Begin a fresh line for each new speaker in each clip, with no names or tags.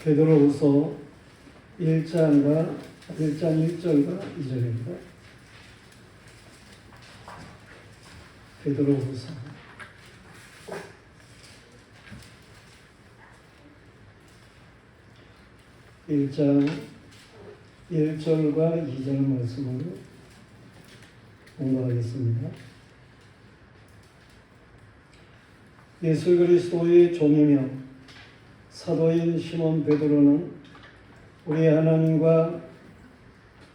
베드로후서 1장 1절과 2절입니다. 베드로후서 1장 1절과 2절 말씀으로 공부하겠습니다. 예수 그리스도의 종이며 사도인 시몬 베드로는 우리 하나님과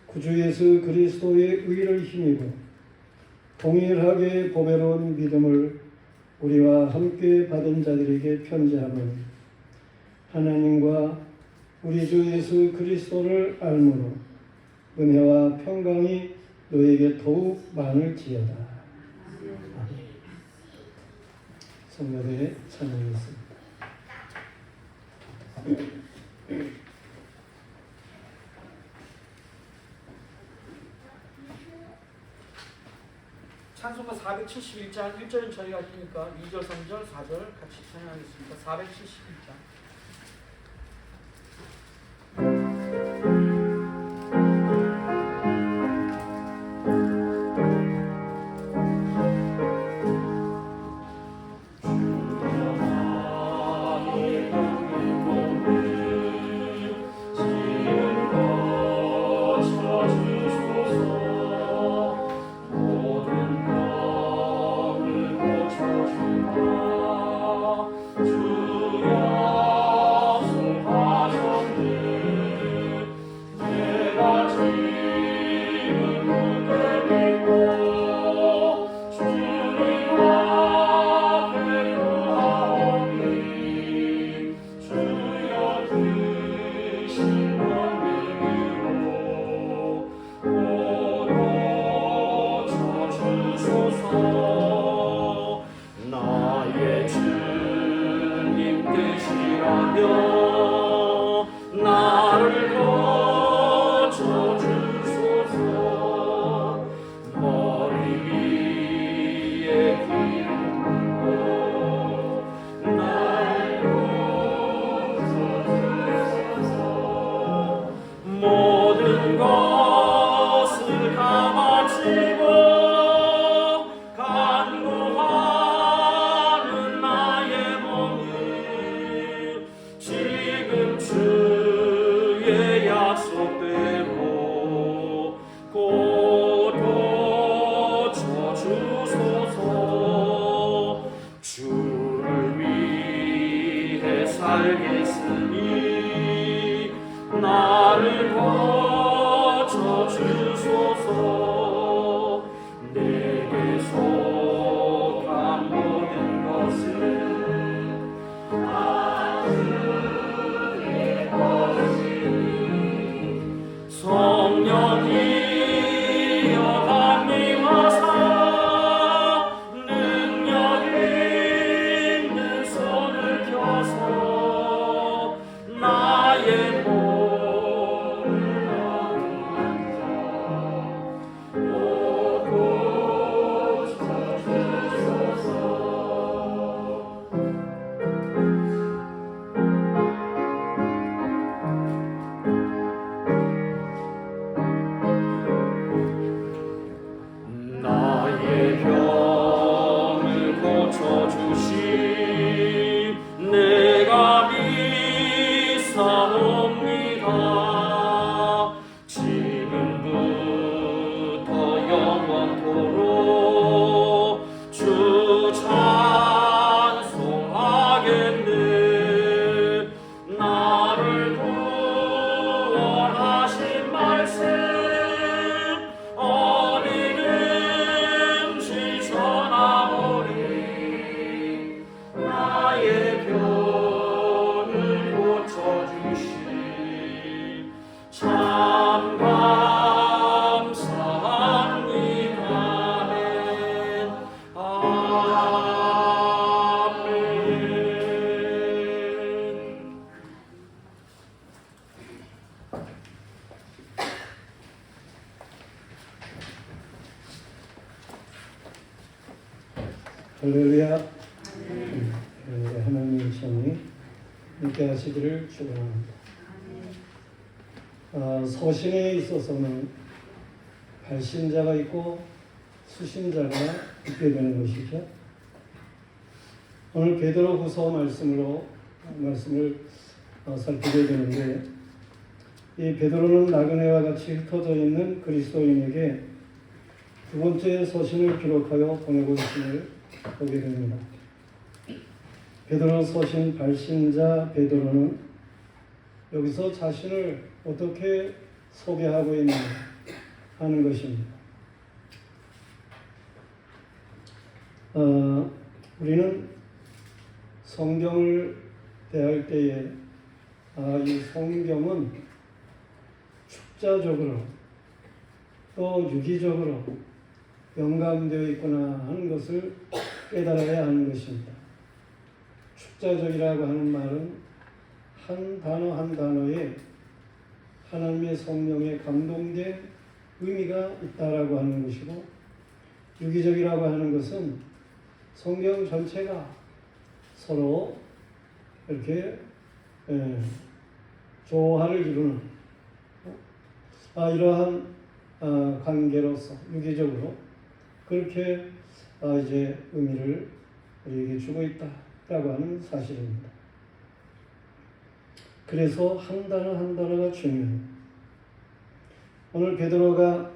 구주 예수 그리스도의 의를 힘입어 동일하게 보배로운 믿음을 우리와 함께 받은 자들에게 편지하노니 하나님과 우리 주 예수 그리스도를 알므로 은혜와 평강이 너에게 더욱 많을지어다. 성령의 찬양이었습니다.
찬송가 471장 1절은 저희가 했으니까 2절, 3절, 4절 같이 찬양하겠습니다. 471장.
할렐루야. 하나님의 성이 있게 하시기를 축원합니다. 서신에 있어서는 발신자가 있고 수신자가 있게 되는 것이죠. 오늘 베드로후서 말씀을 살피게 되는데, 이 베드로는 나그네와 같이 흩어져 있는 그리스도인에게 두 번째 서신을 기록하여 보내고 있음을 보게 됩니다. 베드로 서신 발신자 베드로는 여기서 자신을 어떻게 소개하고 있느냐 하는 것입니다. 우리는 성경을 대할 때에 이 성경은 축자적으로 또 유기적으로 영감되어 있구나 하는 것을 깨달아야 하는 것입니다. 축자적이라고 하는 말은 한 단어 한 단어에 하나님의 성령에 감동된 의미가 있다라고 하는 것이고, 유기적이라고 하는 것은 성경 전체가 서로 이렇게 조화를 이루는 이러한 관계로서 유기적으로 그렇게 이제 의미를 우리에게 주고 있다라고 하는 사실입니다. 그래서 한 단어 한 단어가 중요해요. 오늘 베드로가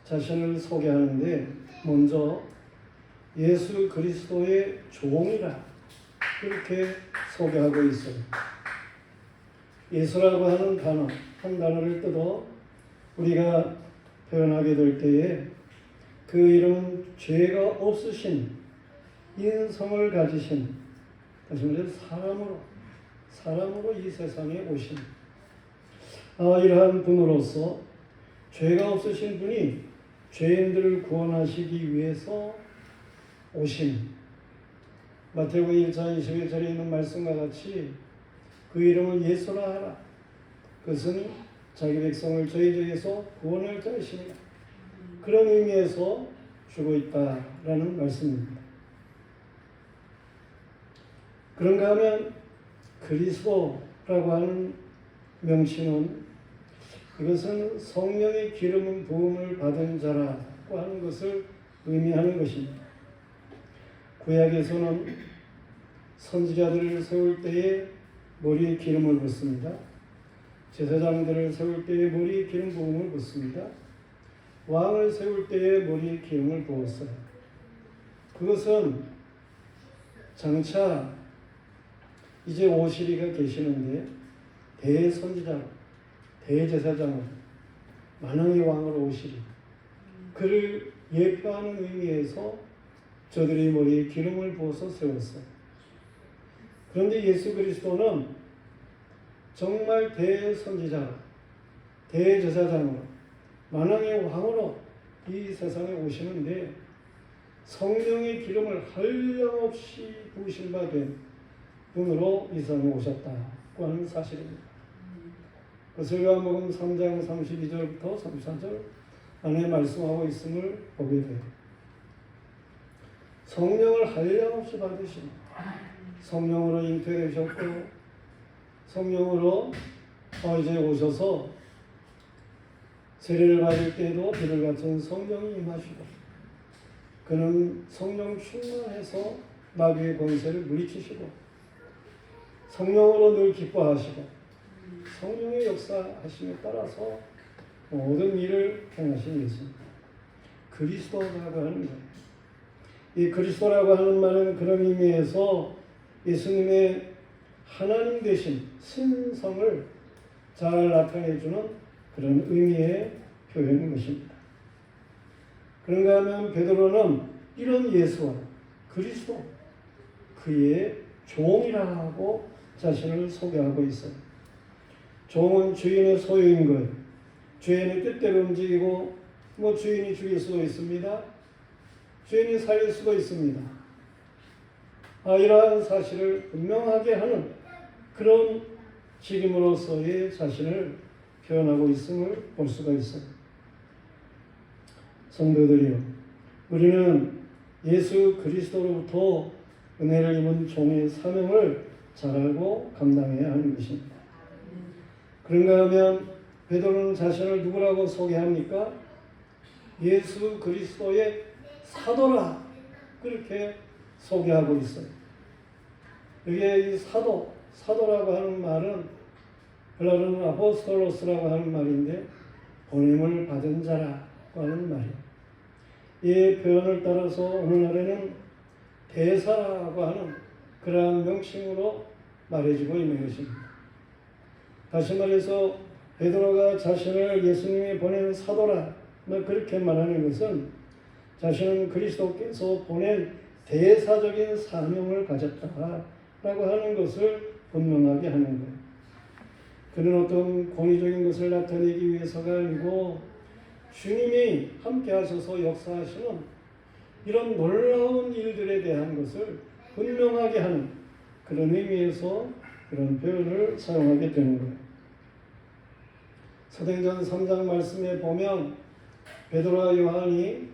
자신을 소개하는데 먼저 예수 그리스도의 종이라 그렇게 소개하고 있어요. 예수라고 하는 단어 한 단어를 뜯어 우리가 표현하게 될 때에 그 이름은 죄가 없으신 인성을 가지신, 다시 말해서 사람으로 이 세상에 오신 이러한 분으로서 죄가 없으신 분이 죄인들을 구원하시기 위해서 오신, 마태복음 1장 21절에 있는 말씀과 같이 그 이름을 예수라 하라. 그것은 자기 백성을 저희 죄에서 구원할 자이십니다. 그런 의미에서 주고 있다라는 말씀입니다. 그런가 하면 그리스도라고 하는 명칭은 이것은 성령의 기름 부음을 받은 자라고 하는 것을 의미하는 것입니다. 구약에서는 선지자들을 세울 때에 머리에 기름을 붓습니다. 제사장들을 세울 때에 머리에 기름 부음을 붓습니다. 왕을 세울 때에 머리에 기름을 부었어요. 그것은 장차 이제 오시리가 계시는데 대선지자, 대제사장으로 만왕의 왕으로 오시리, 그를 예표하는 의미에서 저들이 머리에 기름을 부어서 세웠어요. 그런데 예수 그리스도는 정말 대선지자, 대제사장으로 만왕의 왕으로 이 세상에 오시는데 성령의 기름을 한량없이 부으신 바 된 분으로 이 세상에 오셨다고 하는 사실입니다. 그것을 요한복음 3장 32절부터 34절 안에 말씀하고 있음을 보게 돼요. 성령을 한량없이 받으신, 성령으로 잉태되셨고 성령으로 이제 오셔서 세례를 받을 때에도 비를 같은 성령이 임하시고, 그는 성령 충만해서 마귀의 권세를 물리치시고 성령으로 늘 기뻐하시고 성령의 역사하심에 따라서 모든 일을 행하신 예수입니다. 그리스도라고 하는 거예요. 이 그리스도라고 하는 말은 그런 의미에서 예수님의 하나님 되신 신성을 잘 나타내주는 그런 의미의 표현인 것입니다. 그런가 하면 베드로는 이런 예수와 그리스도, 그의 종이라고 자신을 소개하고 있어요. 종은 주인의 소유인 것, 주인의 뜻대로 움직이고 주인이 죽일 수도 있습니다. 주인이 살릴 수도 있습니다. 이러한 사실을 분명하게 하는 그런 직임으로서의 자신을 표현하고 있음을 볼 수가 있어요. 성도들이요, 우리는 예수 그리스도로부터 은혜를 입은 종의 사명을 잘 알고 감당해야 하는 것입니다. 그런가 하면 베드로는 자신을 누구라고 소개합니까? 예수 그리스도의 사도라 그렇게 소개하고 있어요. 여기에 이 사도라고 하는 말은 헬라어는 아포스톨로스라고 하는 말인데 보냄을 받은 자라고 하는 말이에요. 이 표현을 따라서 오늘날에는 대사라고 하는 그러한 명칭으로 말해주고 있는 것입니다. 다시 말해서 베드로가 자신을 예수님이 보낸 사도라 그렇게 말하는 것은 자신은 그리스도께서 보낸 대사적인 사명을 가졌다라고 하는 것을 분명하게 하는 거예요. 그는 어떤 권위적인 것을 나타내기 위해서가 아니고 주님이 함께 하셔서 역사하시는 이런 놀라운 일들에 대한 것을 분명하게 하는 그런 의미에서 그런 표현을 사용하게 되는 거예요. 사도행전 3장 말씀에 보면 베드로와 요한이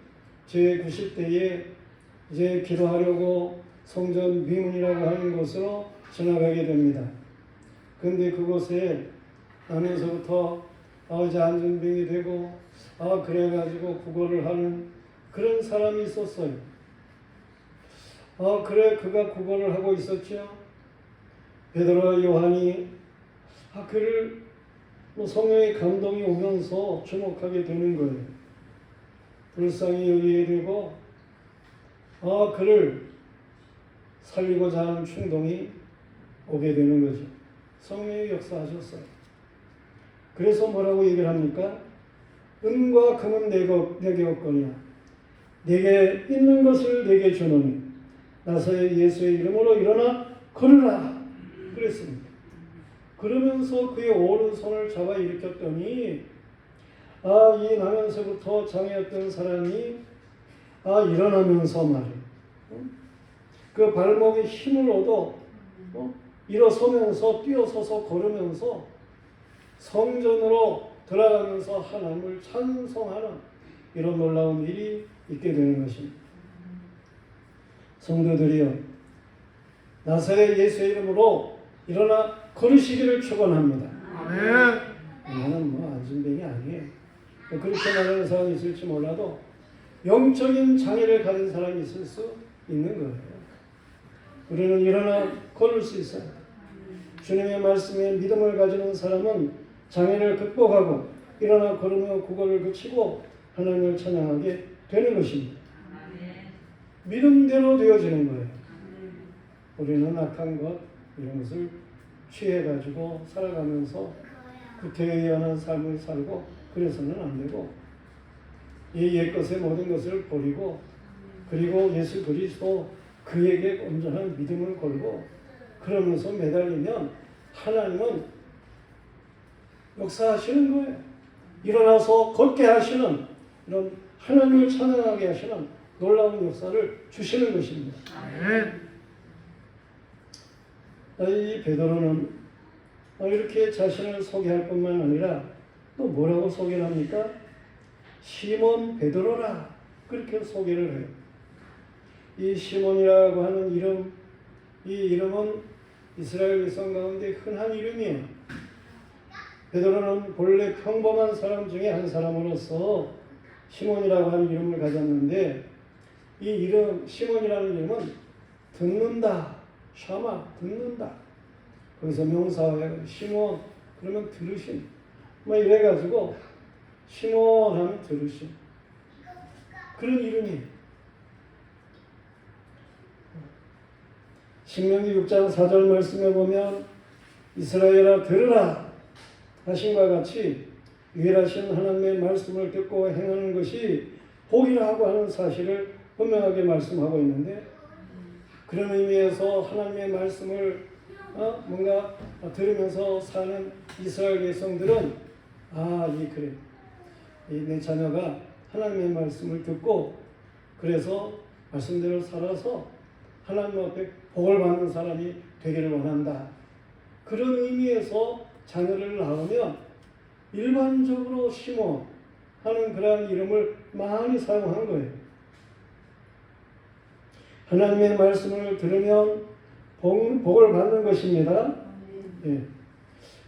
제90대에 이제 기도하려고 성전 미문이라고 하는 곳으로 지나가게 됩니다. 그런데 그곳에 나면서부터 이제 안전병이 되고 그래가지고 구걸을 하는 그런 사람이 있었어요. 그래 그가 구걸을 하고 있었죠. 베드로와 요한이 그를 성령의 감동이 오면서 주목하게 되는 거예요. 불쌍히 여기게 되고 그를 살리고자 하는 충동이 오게 되는 거죠. 성령이 역사하셨어요. 그래서 뭐라고 얘기를 합니까? 은과 금은 내게 없거니와 내게 있는 것을 내게 주노니 나사렛 예수의 이름으로 일어나 걸으라 그랬습니다. 그러면서 그의 오른손을 잡아 일으켰더니 이 나면서부터 장애였던 사람이 일어나면서 말이에요. 그 발목에 힘을 얻어 일어서면서 뛰어서서 걸으면서 성전으로 들어가면서 하나님을 찬송하는 이런 놀라운 일이 있게 되는 것입니다. 성도들이여 나사렛 예수의 이름으로 일어나 걸으시기를 축원합니다. 나는 안진뱅이 아니에요. 그렇게 말하는 사람이 있을지 몰라도 영적인 장애를 가진 사람이 있을 수 있는 거예요. 우리는 일어나 걸을 수 있어요. 주님의 말씀에 믿음을 가지는 사람은 장애를 극복하고 일어나 걸으며 구걸을 그치고 하나님을 찬양하게 되는 것입니다. 믿음대로 되어지는 거예요. 우리는 악한 것 이런 것을 취해가지고 살아가면서 구태에 의한 삶을 살고 그래서는 안 되고 이 옛것의 모든 것을 버리고 그리고 예수 그리스도 그에게 온전한 믿음을 걸고 그러면서 매달리면 하나님은 역사하시는 거예요. 일어나서 걷게 하시는 이런 하나님을 찬양하게 하시는 놀라운 역사를 주시는 것입니다. 이 베드로는 이렇게 자신을 소개할 뿐만 아니라 또 뭐라고 소개를 합니까? 시몬 베드로라 그렇게 소개를 해요. 이 시몬이라고 하는 이름, 이 이름은 이스라엘 백성 가운데 흔한 이름이에요. 베드로는 본래 평범한 사람 중에 한 사람으로서 시몬이라고 하는 이름을 가졌는데 이 이름 시몬이라는 이름은 듣는다, 샤마 듣는다. 거기서 명사예요. 시몬 그러면 들으심. 이래가지고 시몬 하면 들으심. 그런 이름이에요. 신명기 6장 4절 말씀에 보면 이스라엘아 들으라 하신과 같이 유일하신 하나님의 말씀을 듣고 행하는 것이 복이라고 하는 사실을 분명하게 말씀하고 있는데 그런 의미에서 하나님의 말씀을 뭔가 들으면서 사는 이스라엘 백성들은 그래. 내 자녀가 하나님의 말씀을 듣고 그래서 말씀대로 살아서 하나님 앞에 복을 받는 사람이 되기를 원한다. 그런 의미에서 자녀를 낳으면 일반적으로 시몬 하는 그러한 이름을 많이 사용한 거예요. 하나님의 말씀을 들으면 복을 받는 것입니다. 예.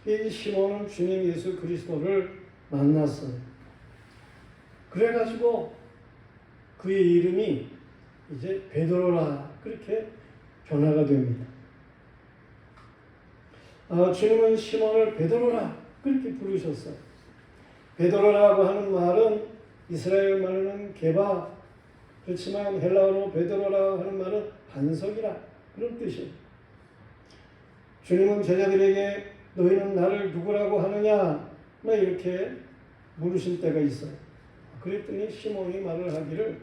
이 시몬은 주님 예수 그리스도를 만났어요. 그래가지고 그의 이름이 이제 베드로라 그렇게 변화가 됩니다. 주님은 시몬을 베드로라 그렇게 부르셨어요. 베드로라고 하는 말은 이스라엘 말로는 게바, 그렇지만 헬라어로 베드로라고 하는 말은 반석이라 그런 뜻이에요. 주님은 제자들에게 너희는 나를 누구라고 하느냐 이렇게 물으신 때가 있어요. 그랬더니 시몬이 말을 하기를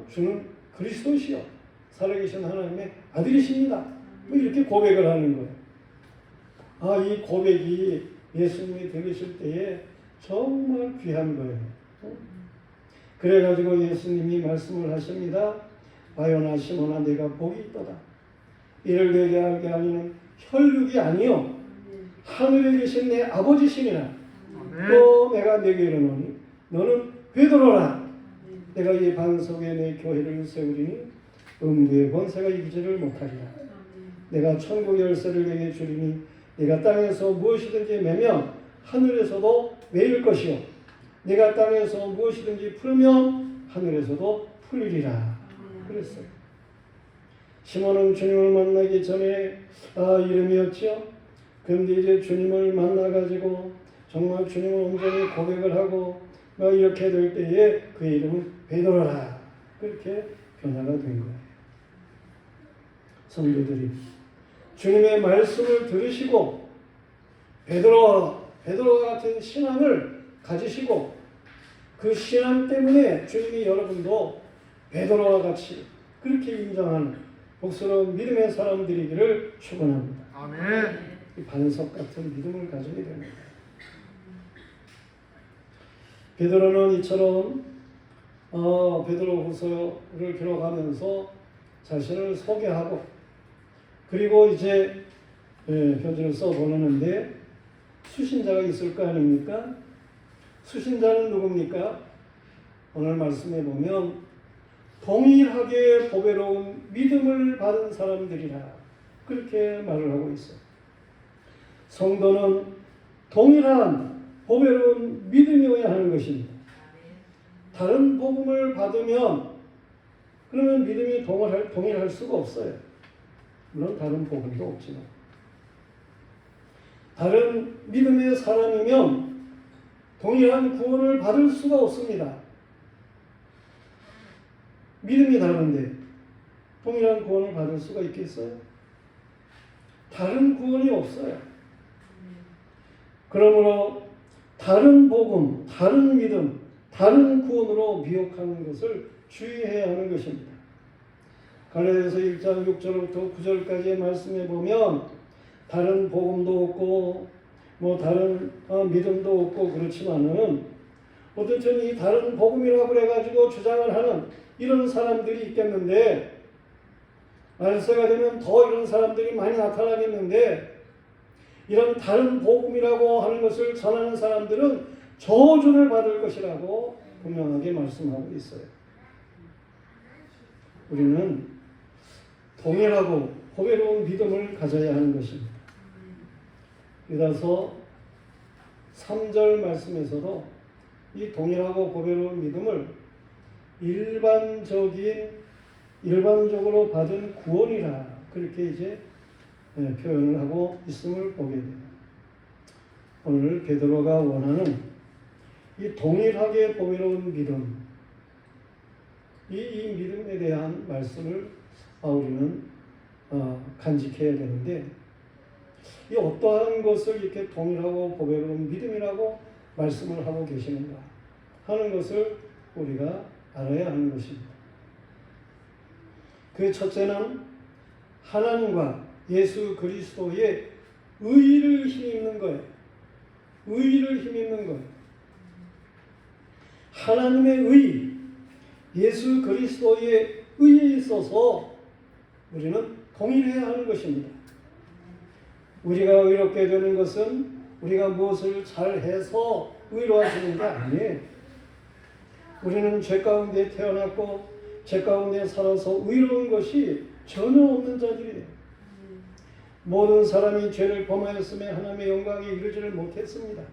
주는 그리스도시요 살아계신 하나님의 아들이십니다. 이렇게 고백을 하는 거예요. 이 고백이 예수님이 들으실 때에 정말 귀한 거예요. 그래가지고 예수님이 말씀을 하십니다. 바요나 시몬아 내가 복이 있도다. 이를 내게 알게 하기는 혈육이 아니요 하늘에 계신 내 아버지시니라. 또 내가 내게 이르노니 너는 베드로라. 내가 이 반석에 내 교회를 세우리니 음부의 권세가 이기지를 못하리라. 내가 천국 열쇠를 내게 주리니 내가 땅에서 무엇이든지 매면 하늘에서도 매일 것이요 내가 땅에서 무엇이든지 풀면 하늘에서도 풀리리라. 그랬어요. 시몬은 주님을 만나기 전에 이름이었죠. 그런데 이제 주님을 만나가지고 정말 주님을 온전히 고백을 하고 이렇게 될 때에 그 이름은 베드로라 그렇게 변화가 된 거예요. 성도들이 주님의 말씀을 들으시고 베드로와 같은 신앙을 가지시고 그 신앙 때문에 주님이 여러분도 베드로와 같이 그렇게 인정하는 복스러운 믿음의 사람들이기를 축원합니다.
아멘.
이 반석 같은 믿음을 가져야 됩니다. 베드로는 이처럼 베드로후서를 기록하면서 자신을 소개하고 그리고 이제 편지를 써보내는데 수신자가 있을 거 아닙니까? 수신자는 누굽니까? 오늘 말씀에 보면 동일하게 보배로운 믿음을 받은 사람들이라 그렇게 말을 하고 있어요. 성도는 동일한 보배로운 믿음이어야 하는 것입니다. 다른 복음을 받으면 그러면 믿음이 동일할 수가 없어요. 물론 다른 복음도 없지만 다른 믿음의 사람이면 동일한 구원을 받을 수가 없습니다. 믿음이 다른데 동일한 구원을 받을 수가 있겠어요? 다른 구원이 없어요. 그러므로 다른 복음, 다른 믿음, 다른 구원으로 미혹하는 것을 주의해야 하는 것입니다. 갈라디아서 1장 6절부터 9절까지의 말씀에 보면 다른 복음도 없고 다른 믿음도 없고 그렇지만은 어떤 이 다른 복음이라고 그래가지고 주장을 하는 이런 사람들이 있겠는데 말세가 되면 더 이런 사람들이 많이 나타나겠는데 이런 다른 복음이라고 하는 것을 전하는 사람들은 저주를 받을 것이라고 분명하게 말씀하고 있어요. 우리는 동일하고 보배로운 믿음을 가져야 하는 것입니다. 그래서 3절 말씀에서도 이 동일하고 보배로운 믿음을 일반적으로 받은 구원이라 그렇게 이제 표현을 하고 있음을 보게 돼요. 오늘 베드로가 원하는 이 동일하게 보배로운 믿음, 이 믿음에 대한 말씀을 우리는 간직해야 되는데 이 어떠한 것을 이렇게 동일하고 보배로운 믿음이라고 말씀을 하고 계시는가 하는 것을 우리가 알아야 하는 것입니다. 그 첫째는 하나님과 예수 그리스도의 의를 힘입는 거예요. 의를 힘입는 거예요. 하나님의 의, 예수 그리스도의 의에 있어서 우리는 동일해야 하는 것입니다. 우리가 의롭게 되는 것은 우리가 무엇을 잘해서 의로워지는 게 아니에요. 우리는 죄 가운데 태어났고 죄 가운데 살아서 의로운 것이 전혀 없는 자들이에요. 모든 사람이 죄를 범하였음에 하나님의 영광에 이르지를 못했습니다.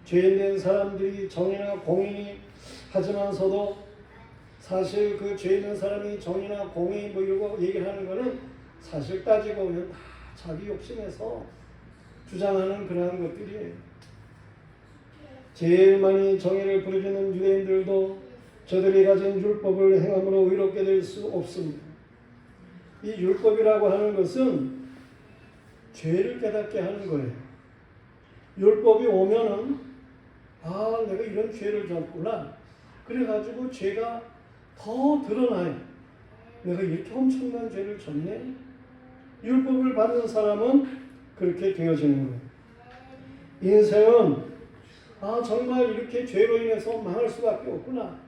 죄인된 사람들이 정의나 공의 하지만서도 사실 그 죄 있는 사람이 정의나 공의 뭐 이러고 얘기를 하는 거는 사실 따지고 보면 다 자기 욕심에서 주장하는 그러한 것들이에요. 제일 많이 정의를 부르짖는 유대인들도 저들이 가진 율법을 행함으로 의롭게 될 수 없습니다. 이 율법이라고 하는 것은 죄를 깨닫게 하는 거예요. 율법이 오면은 내가 이런 죄를 졌구나. 그래가지고 죄가 더 드러나요. 내가 이렇게 엄청난 죄를 졌네. 율법을 받는 사람은 그렇게 되어지는 거예요. 인생은 정말 이렇게 죄로 인해서 망할 수밖에 없구나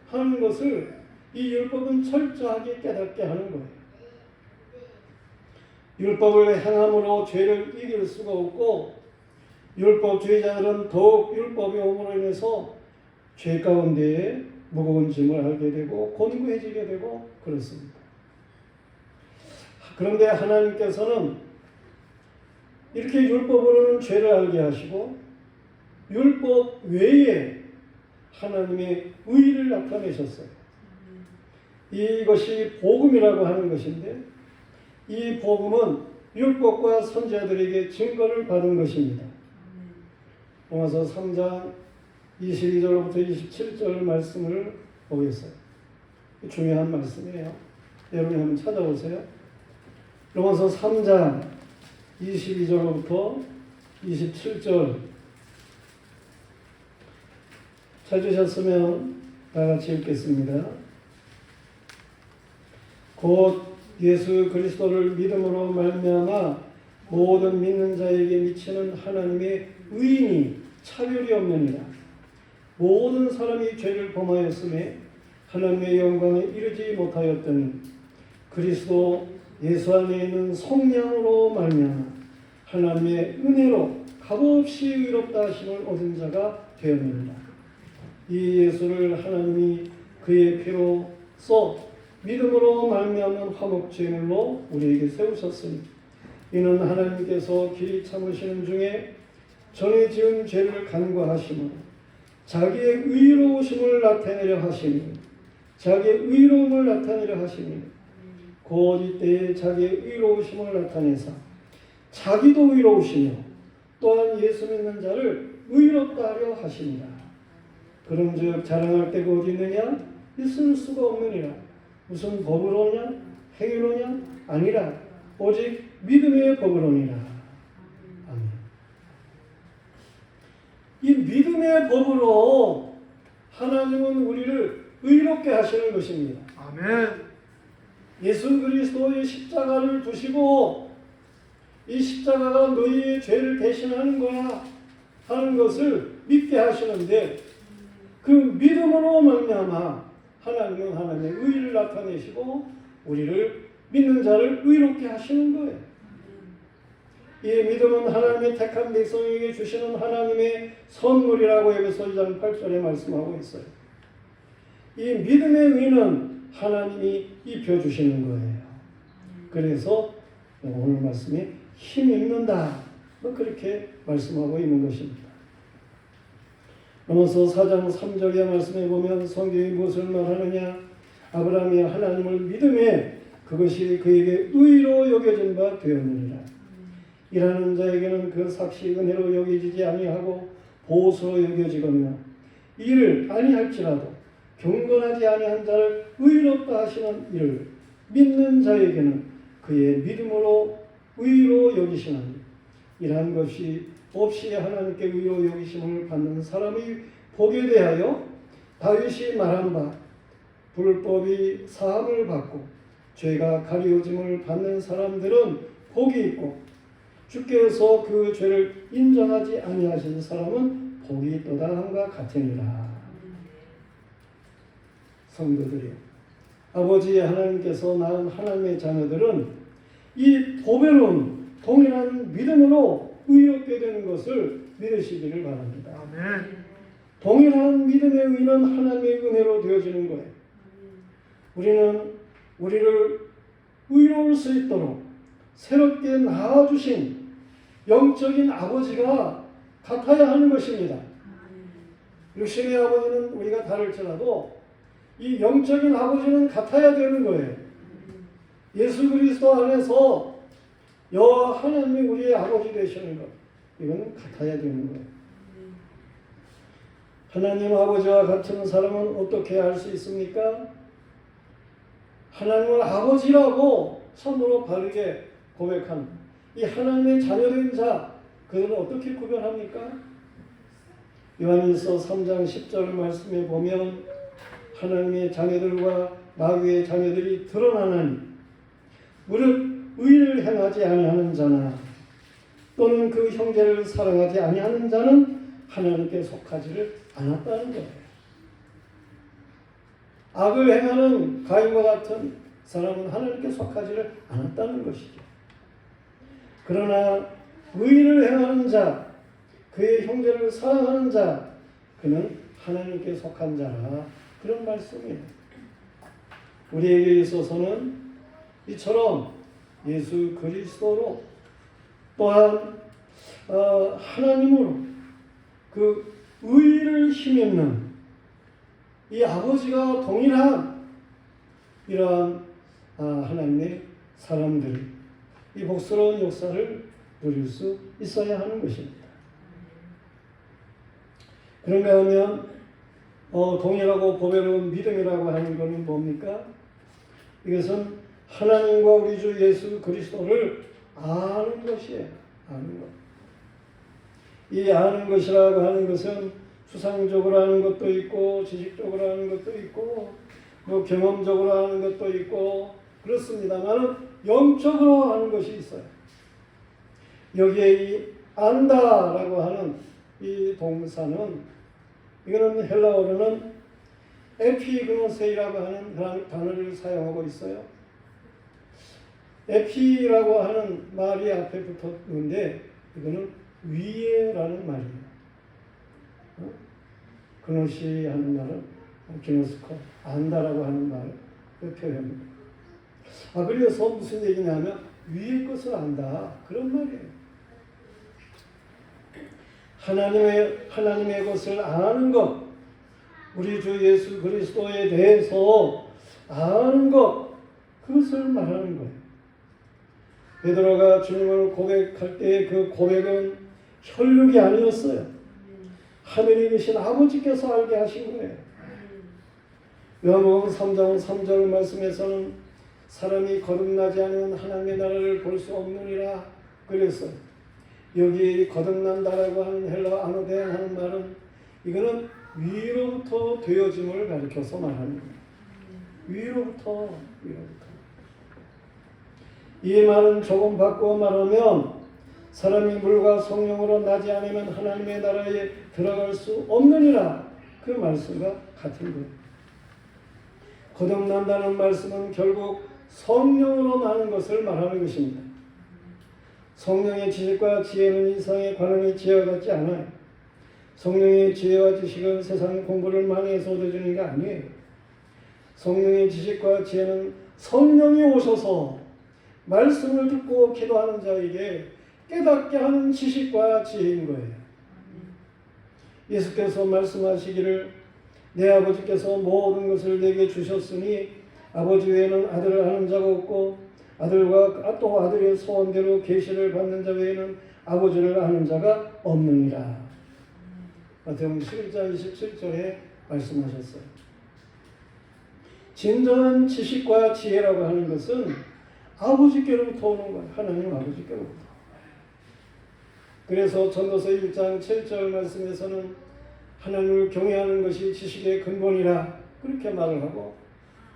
하는 것을 이 율법은 철저하게 깨닫게 하는 거예요. 율법을 행함으로 죄를 이길 수가 없고 율법주의자들은 더욱 율법이 옴으로 인해서 죄 가운데에 무거운 짐을 알게 되고 곤고해지게 되고 그렇습니다. 그런데 하나님께서는 이렇게 율법으로는 죄를 알게 하시고 율법 외에 하나님의 의를 나타내셨어요. 이것이 복음이라고 하는 것인데 이 복음은 율법과 선지자들에게 증거를 받은 것입니다. 로마서 3장 22절부터 27절 말씀을 보겠어요. 중요한 말씀이에요. 여러분이 한번 찾아보세요. 로마서 3장 22절부터 27절 찾으셨으면 다 같이 읽겠습니다. 곧 예수 그리스도를 믿음으로 말미암아 모든 믿는 자에게 미치는 하나님의 의인이 차별이 없느니라. 모든 사람이 죄를 범하였음에 하나님의 영광에 이르지 못하였더니 그리스도 예수 안에 있는 성령으로 말미암아 하나님의 은혜로 값없이 의롭다 하심을 얻은 자가 되었느니라. 이 예수를 하나님이 그의 피로 써 믿음으로 말미암은 화목제물로 우리에게 세우셨으니 이는 하나님께서 길이 참으시는 중에 전에 지은 죄를 간과하심으로 자기의 의로우심을 나타내려 하시니 자기의 의로움을 나타내려 하시니 곧 이때에 자기의 의로우심을 나타내사 자기도 의로우시며 또한 예수 믿는 자를 의롭다 하려 하십니다. 그런즉 자랑할 데가 어디 있느냐? 있을 수가 없느니라. 무슨 법으로냐? 행위로냐? 아니라 오직 믿음의 법으로니라. 아멘. 이 믿음의 법으로 하나님은 우리를 의롭게 하시는 것입니다.
아멘.
예수 그리스도의 십자가를 두시고 이 십자가가 너희의 죄를 대신하는 거야 하는 것을 믿게 하시는데 그 믿음으로 말미암아 하나님은 하나님의 의를 나타내시고 우리를 믿는 자를 의롭게 하시는 거예요. 이 믿음은 하나님의 택한 백성에게 주시는 하나님의 선물이라고 에베소 2장 8절에 말씀하고 있어요. 이 믿음의 의는 하나님이 입혀주시는 거예요. 그래서 오늘 말씀이 힘 입는다. 그렇게 말씀하고 있는 것입니다. 로마서 4장 3절의 말씀에 보면 성경이 무엇을 말하느냐? 아브라함이 하나님을 믿음에 그것이 그에게 의로 여겨진 바 되었느니라. 일하는 자에게는 그 삭시 은혜로 여겨지지 아니하고 보수로 여겨지거니와 이를 아니할지라도 경건하지 아니한 자를 의롭다 하시는 이를 믿는 자에게는 그의 믿음으로 의로 여기시나니 이러한 것이 없이 하나님께 의로 여기심을 받는 사람이 복에 대하여 다윗이 말한 바 불법이 사함을 받고 죄가 가리워짐을 받는 사람들은 복이 있고 주께서 그 죄를 인정하지 아니하신 사람은 복이 있도다 함과 같으니라. 성도들이요, 아버지 하나님께서 낳은 하나님의 자녀들은 이 보배로운 동일한 믿음으로 의롭게 되는 것을 믿으시기를 바랍니다.
아멘.
동일한 믿음의 의는 하나님의 은혜로 되어지는 거예요. 우리는 우리를 의로울 수 있도록 새롭게 낳아주신 영적인 아버지가 같아야 하는 것입니다. 육신의 아버지는 우리가 다를지라도 이 영적인 아버지는 같아야 되는 거예요. 예수 그리스도 안에서 여호와 하나님이 우리의 아버지 되시는 것, 이거는 같아야 되는 거예요. 하나님 아버지와 같은 사람은 어떻게 알 수 있습니까? 하나님을 아버지라고 손으로 바르게 고백하는 이 하나님의 자녀된 자, 그들은 어떻게 구별합니까? 요한일서 3장 10절 말씀에 보면 하나님의 자녀들과 마귀의 자녀들이 드러나나니 무릇 의를 행하지 아니하는 자나 또는 그 형제를 사랑하지 아니하는 자는 하나님께 속하지를 않았다는 거예요. 악을 행하는 가인과 같은 사람은 하나님께 속하지를 않았다는 것이죠. 그러나 의를 행하는 자, 그의 형제를 사랑하는 자, 그는 하나님께 속한 자라, 그런 말씀이에요. 우리에게 있어서는 이처럼 예수 그리스도로 또한 하나님으로 그 의를 힘입는 이 아버지가 동일한 이러한 하나님의 사람들이 이 복스러운 역사를 누릴 수 있어야 하는 것입니다. 그런가 하면 동일하고 보배로운 믿음이라고 하는 것은 뭡니까? 이것은 하나님과 우리 주 예수 그리스도를 아는 것이에요. 아는 것. 이 아는 것이라고 하는 것은 수상적으로 하는 것도 있고 지식적으로 하는 것도 있고 뭐 경험적으로 하는 것도 있고 그렇습니다만 영적으로 하는 것이 있어요. 여기에 이 안다라고 하는 이 동사는 이거는 헬라어로는 에피그노세이라고 하는 단어를 사용하고 있어요. 에피라고 하는 말이 앞에 붙었는데 이거는 위에라는 말이에요. 그노시 하는 말은 기노스코, 안다라고 하는 말을 표현합니다. 그래서 무슨 얘기냐면 위의 것을 안다, 그런 말이에요. 하나님의 것을 아는 것, 우리 주 예수 그리스도에 대해서 아는 것, 그것을 말하는 거예요. 베드로가 주님을 고백할 때 그 고백은 혈육이 아니었어요. 하늘에 계신 아버지께서 알게 하신 거예요. 요한복음 3장 3절 말씀에서는 사람이 거듭나지 않으면 하나님의 나라를 볼 수 없느니라 그랬어요. 여기 거듭난다라고 하는 헬라 아노데 하는 말은 이거는 위로부터 되어짐을 가리켜서 말하는 거예요. 위로부터. 이 말은 조금 바꾸어 말하면 사람이 물과 성령으로 나지 않으면 하나님의 나라에 들어갈 수 없느니라, 그 말씀과 같은 거예요. 거듭난다는 말씀은 결국 성령으로 나는 것을 말하는 것입니다. 성령의 지식과 지혜는 이 세상의 관원의 지혜와 같지 않아요. 성령의 지혜와 지식은 세상 공부를 많이 해서 얻어지는 게 아니에요. 성령의 지식과 지혜는 성령이 오셔서 말씀을 듣고 기도하는 자에게 깨닫게 하는 지식과 지혜인 거예요. 예수께서 말씀하시기를 내 아버지께서 모든 것을 내게 주셨으니 아버지 외에는 아들을 아는 자가 없고 아들과 또 아들의 소원대로 계시를 받는 자 외에는 아버지를 아는 자가 없느니라. 마태복음 11장 27절에 말씀하셨어요. 진정한 지식과 지혜라고 하는 것은 아버지께로부터 오는 거예요. 하나님 아버지께로부터. 그래서 전도서 1장 7절 말씀에서는 하나님을 경외하는 것이 지식의 근본이라 그렇게 말을 하고,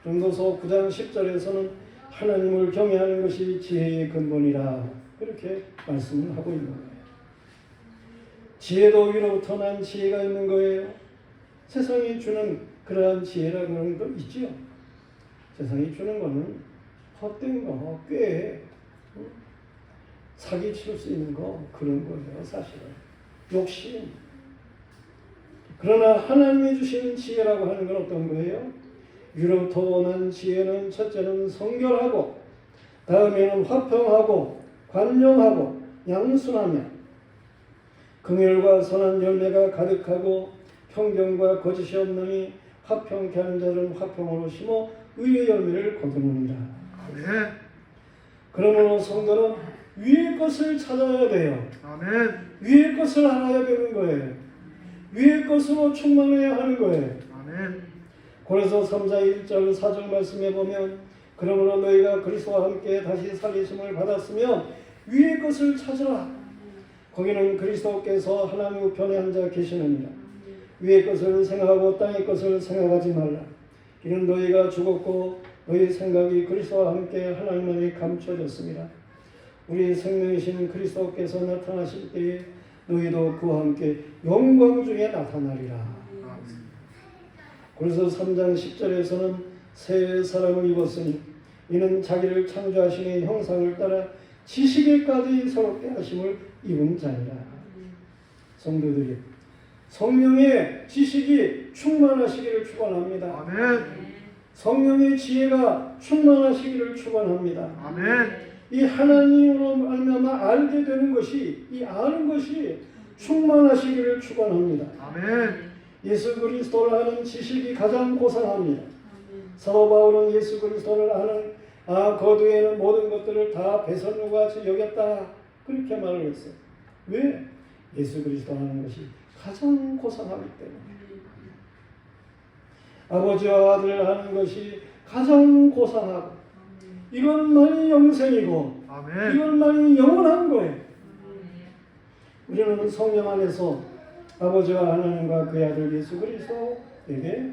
전도서 9장 10절에서는 하나님을 경외하는 것이 지혜의 근본이라 그렇게 말씀을 하고 있는 거예요. 지혜도 위로부터 난 지혜가 있는 거예요. 세상이 주는 그러한 지혜라는 거 있지요. 세상이 주는 거는 헛된 거, 꽤 사기 칠 수 있는 거, 그런 거예요. 사실은 욕심. 그러나 하나님이 주시는 지혜라고 하는 건 어떤 거예요? 위로부터 오는 지혜는 첫째는 성결하고 다음에는 화평하고 관용하고 양순하며 긍휼과 선한 열매가 가득하고 편견과 거짓이 없느니 화평케 하는 자는 화평으로 심어 의의 열매를 거두느니라.
아멘.
그러므로 성도는 위의 것을 찾아야 돼요.
아멘.
위의 것을 알아야 되는 거예요. 위의 것으로 충만해야 하는 거예요.
아멘.
고린도서 3장 1절 4절 말씀에 보면 그러므로 너희가 그리스도와 함께 다시 살리심을 받았으면 위의 것을 찾으라. 거기는 그리스도께서 하나님 우편에 앉아 계시느니라. 위의 것을 생각하고 땅의 것을 생각하지 말라. 이는 너희가 죽었고 너희 생각이 그리스도와 함께 하나님 안에 감춰졌습니다. 우리 생명이신 그리스도께서 나타나실 때에 너희도 그와 함께 영광 중에 나타나리라. 그래서 3장 10절에서는 새 사람을 입었으니 이는 자기를 창조하시는 형상을 따라 지식에까지 새롭게 하심을 입은 자니라. 성도들이 성령의 지식이 충만하시기를 축원합니다.
아멘.
성령의 지혜가 충만하시기를 축원합니다.
아멘.
이 하나님으로 말미암아 알게 되는 것이, 이 아는 것이 충만하시기를 축원합니다.
아멘.
예수 그리스도를 아는 지식이 가장 고상합니다. 사도 바울은 예수 그리스도를 아는 거두에는 모든 것들을 다 배설물과 같이 여겼다, 그렇게 말을 했어요. 왜? 예수 그리스도 아는 것이 가장 고상하기 때문에. 아버지와 아들을 아는 것이 가장 고상하고 이것만이 영생이고
아멘.
이것만이 영원한 거예요. 우리는 성령 안에서 아버지와 하나님과 그의 아들 예수 그리스도에게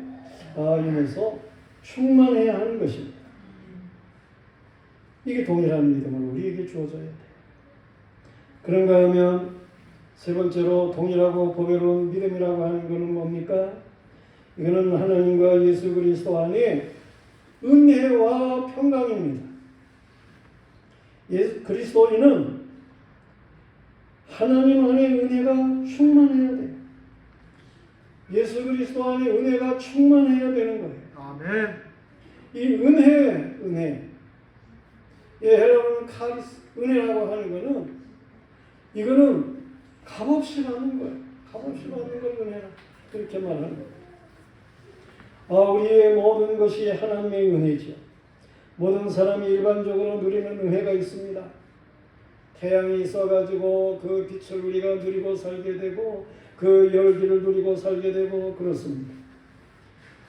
인해서 충만해야 하는 것입니다. 이게 동일한 믿음을 우리에게 주어져야 돼요. 그런가 하면 세 번째로 동일하고 보배로운 믿음이라고 하는 것은 뭡니까? 이거는 하나님과 예수 그리스도 안에 은혜와 평강입니다. 그리스도인은 하나님 안에 은혜가 충만해야 돼요. 예수 그리스도 안에 은혜가 충만해야 되는 거예요.
아멘.
이 은혜. 여러분 은혜라고 하는 거는 이거는 값없이 받는 거예요. 값없이 받는 걸 은혜라 그렇게 말하는 거예요. 우리의 모든 것이 하나님의 은혜죠. 모든 사람이 일반적으로 누리는 은혜가 있습니다. 태양이 있어가지고 그 빛을 우리가 누리고 살게 되고 그 열기를 누리고 살게 되고 그렇습니다.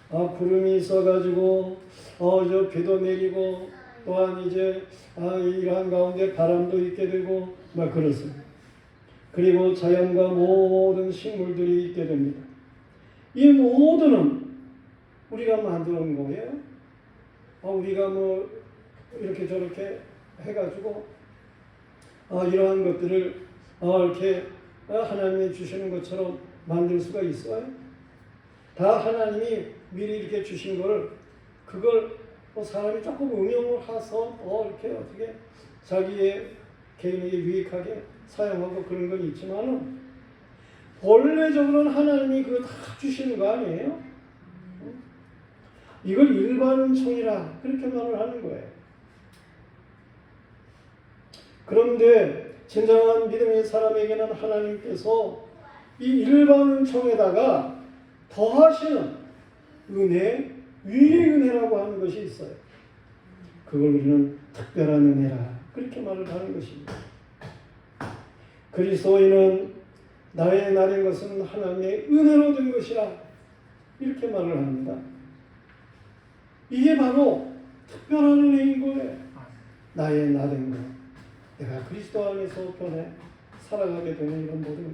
구름이 있어가지고 저 비도 내리고 또한 이제 이러한 가운데 바람도 있게 되고 막 그렇습니다. 그리고 자연과 모든 식물들이 있게 됩니다. 이 모두는 우리가 만드는 거예요. 우리가 뭐 이렇게 저렇게 해가지고 이러한 것들을 이렇게 하나님이 주시는 것처럼 만들 수가 있어요? 다 하나님이 미리 이렇게 주신 거를 그걸 사람이 조금 응용을 해서 이렇게 어떻게 자기의 개인에게 유익하게 사용하고 그런 건 있지만은 본래적으로는 하나님이 그거 다 주시는 거 아니에요? 이걸 일반총이라 그렇게 말을 하는 거예요. 그런데 진정한 믿음의 사람에게는 하나님께서 이 일반총에다가 더하시는 은혜, 위의 은혜라고 하는 것이 있어요. 그걸 우리는 특별한 은혜라 그렇게 말을 하는 것입니다. 그리스도인은 나의 나된 것은 하나님의 은혜로 된 것이라 이렇게 말을 합니다. 이게 바로 특별한 은혜인 거예요. 나의 나된 것, 내가 그리스도 안에서 변해 살아가게 되는 이런 모든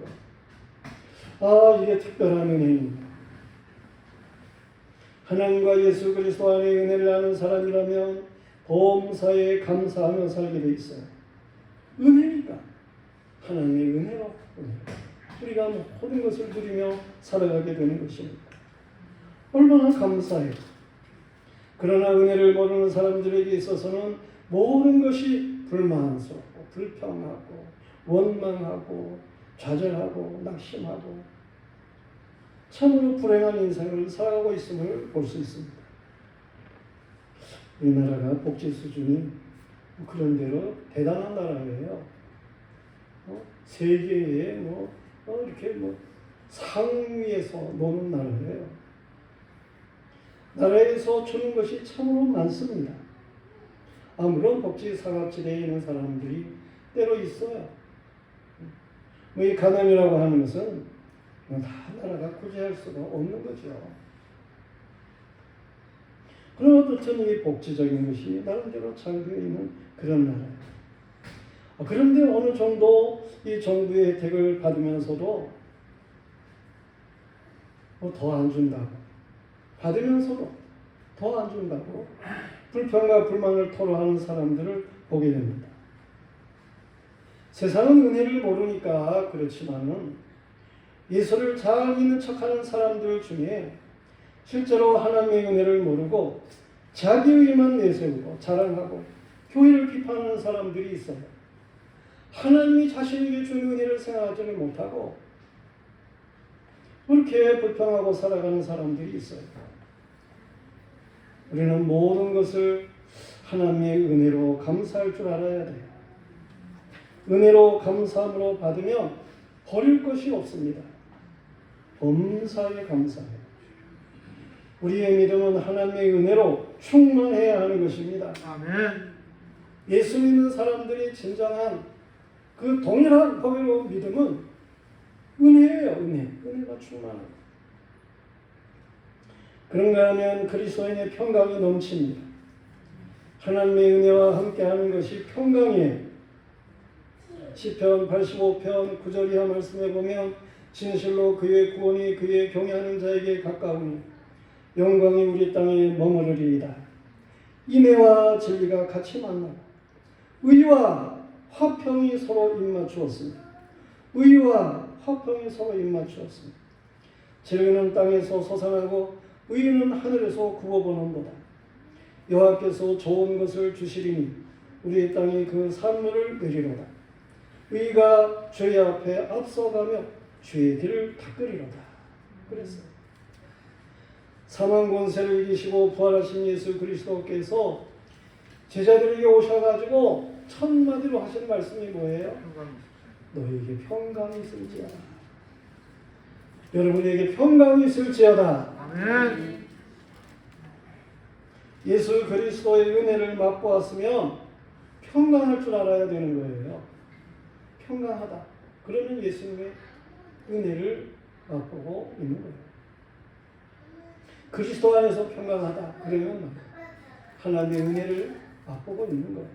것. 이게 특별한 은혜입니다. 하나님과 예수 그리스도 안에 은혜를 아는 사람이라면 범사에 감사하며 살게 돼 있어요. 은혜니까. 하나님의 은혜로 우리가 모든 것을 누리며 살아가게 되는 것입니다. 얼마나 감사해요. 그러나 은혜를 모르는 사람들에게 있어서는 모든 것이 불만스럽고 불평하고 원망하고 좌절하고 낙심하고 참으로 불행한 인생을 살아가고 있음을 볼 수 있습니다. 우리나라가 복지 수준이 그런 대로 대단한 나라예요. 세계에 이렇게 상위에서 노는 나라예요. 나라에서 주는 것이 참으로 많습니다. 물론 복지 사각지대에 있는 사람들이 때로 있어요. 이 가난이라고 하는 것은 다 나라가 구제할 수가 없는 거죠. 그러나 어쨌든 이 복지적인 것이 나름대로 잘 되어 있는 그런 나라예요. 그런데 어느 정도 이 정부의 혜택을 받으면서도 더 안 준다고, 받으면서도 더 안 준다고 불평과 불만을 토로하는 사람들을 보게 됩니다. 세상은 은혜를 모르니까 그렇지만은 예수를 잘 믿는 척하는 사람들 중에 실제로 하나님의 은혜를 모르고 자기 의만 내세우고 자랑하고 교회를 비판하는 사람들이 있어요. 하나님이 자신에게 준 은혜를 생각하지를 못하고 그렇게 불평하고 살아가는 사람들이 있어요. 우리는 모든 것을 하나님의 은혜로 감사할 줄 알아야 돼요. 은혜로 감사함으로 받으면 버릴 것이 없습니다. 범사에 감사해요. 우리의 믿음은 하나님의 은혜로 충만해야 하는 것입니다.
아멘.
예수 믿는 사람들이 진정한 그 동일한 법외로운 믿음은 은혜예요. 은혜가 충만한. 그런가 하면 그리스도인의 평강이 넘칩니다. 하나님의 은혜와 함께하는 것이 평강이에요. 시편 85편 9절 이하 말씀에 보면 진실로 그의 구원이 그의 경외하는 자에게 가까우니 영광이 우리 땅에 머무르리이다. 인애와 진리가 같이 만나고 의와 화평이 서로 입맞추었습니다. 의와 화평이 서로 입맞추었습니다. 진리는 땅에서 솟아나고 의는 하늘에서 굽어보는도다. 여호와께서 좋은 것을 주시리니 우리 땅에 그 산물을 내리로다. 의가 주의 앞에 앞서가며 주의 길을 닦으리로다. 그랬어요. 사망 권세를 이기시고 부활하신 예수 그리스도께서 제자들에게 오셔가지고 첫 마디로 하신 말씀이 뭐예요? 너에게 평강이 있을지어다. 여러분에게 평강이 있을지어다.
아멘.
예수 그리스도의 은혜를 맛보았으면 평강할 줄 알아야 되는 거예요. 평강하다. 그러면 예수님의 은혜를 맛보고 있는 거예요. 그리스도 안에서 평강하다. 그러면 하나님의 은혜를 맛보고 있는 거예요.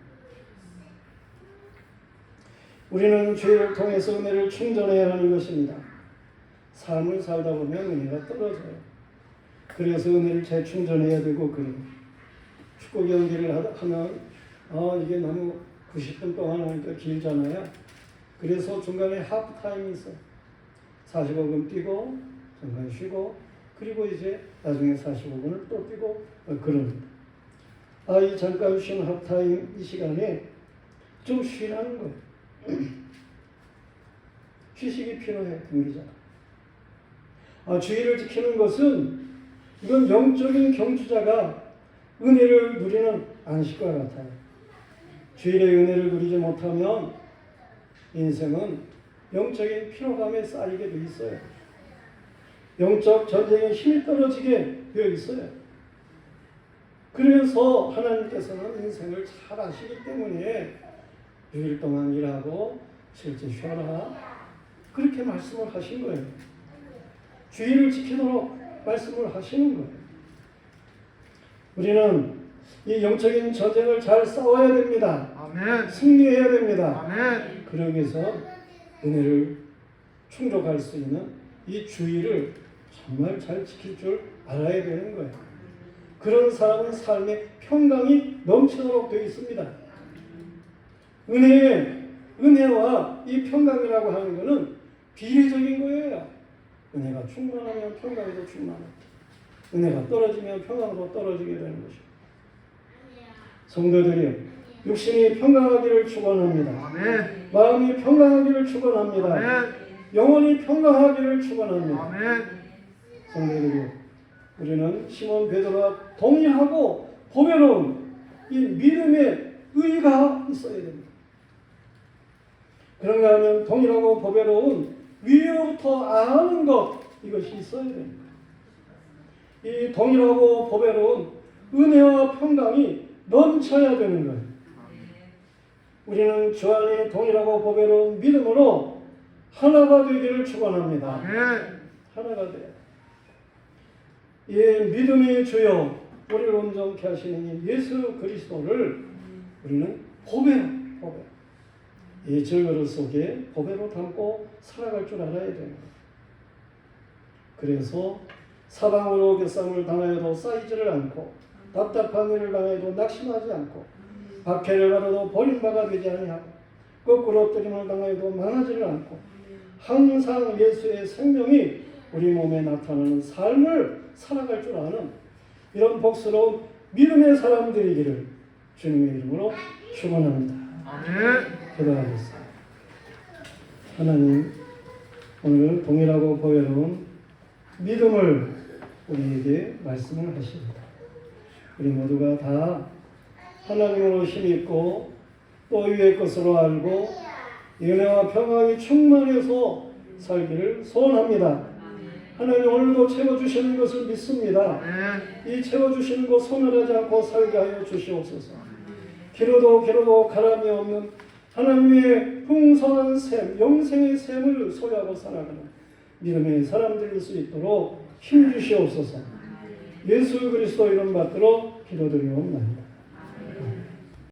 우리는 죄를 통해서 은혜를 충전해야 하는 것입니다. 삶을 살다 보면 은혜가 떨어져요. 그래서 은혜를 재충전해야 되고 그래요. 축구 경기를 하면 이게 너무 90분 동안 하니까 길잖아요. 그래서 중간에 하프타임이 있어요. 45분 뛰고 잠깐 쉬고 그리고 이제 나중에 45분을 또 뛰고 그럽니다. 이 잠깐 쉰 하프타임 이 시간에 좀 쉬라는 거예요. 휴식이 필요해 경기자가. 주의를 지키는 것은 이건 영적인 경주자가 은혜를 누리는 안식과 같아요. 주일의 은혜를 누리지 못하면 인생은 영적인 피로감에 쌓이게 돼 있어요. 영적 전쟁에 힘이 떨어지게 되어 있어요. 그래서 하나님께서는 인생을 잘 아시기 때문에 6일 동안 일하고 실제 쉬어라 그렇게 말씀을 하신 거예요. 주의를 지키도록 말씀을 하시는 거예요. 우리는 이 영적인 전쟁을 잘 싸워야 됩니다.
아멘.
승리해야 됩니다.
아멘.
그러기 위해서 은혜를 충족할 수 있는 이 주의를 정말 잘 지킬 줄 알아야 되는 거예요. 그런 사람은 삶에 평강이 넘치도록 되어 있습니다. 은혜와 이 평강이라고 하는 것은 비례적인 거예요. 은혜가 충만하면 평강도 충만하고 은혜가 떨어지면 평강도 떨어지게 되는 것입니다. 성도들이요, 육신이 평강하기를 축원합니다.
아멘.
마음이 평강하기를 축원합니다.
아멘.
영혼이 평강하기를 축원합니다.
아멘.
성도들이요, 우리는 시몬 베드로와 동의하고 보배로운 이 믿음의 의가 있어야 됩니다. 그런가 하면 동일하고 보배로운 위로부터 아는 것, 이것이 있어야 됩니다. 이 동일하고 보배로운 은혜와 평강이 넘쳐야 되는 거예요. 우리는 주 안에 동일하고 보배로운 믿음으로 하나가 되기를 축원합니다. 하나가 돼요. 이 믿음의 주요 우리를 온전케 하시는 이 예수 그리스도를 우리는 보배로 이 절그릇 속에 보배로 담고 살아갈 줄 알아야 돼요. 그래서 사방으로 교쌈을 당하여도 쌓이지를 않고 답답한 일을 당하여도 낙심하지 않고 박해를 받아도 버림바가 되지 아니하고 거꾸로 엎드림을 당하여도 망하지를 않고 항상 예수의 생명이 우리 몸에 나타나는 삶을 살아갈 줄 아는 이런 복스러운 믿음의 사람들이기를 주님의 이름으로 축원합니다. 기도하겠습니다. 하나님, 오늘 동일하고 보배로운 믿음을 우리에게 말씀을 하십니다. 우리 모두가 다 하나님으로 힘있고 또 위의 것으로 알고 은혜와 평강이 충만해서 살기를 소원합니다. 하나님 오늘도 채워주시는 것을 믿습니다. 이 채워주시는 것 소멸하지 않고 살게 하여 주시옵소서. 기로도 가람이 없는 하나님의 풍성한 샘, 영생의 샘을 소유하고 살아가는 믿음의 사람들 될 수 있도록 힘주시옵소서. 예수 그리스도 이름 받들어 기도드리옵나이다.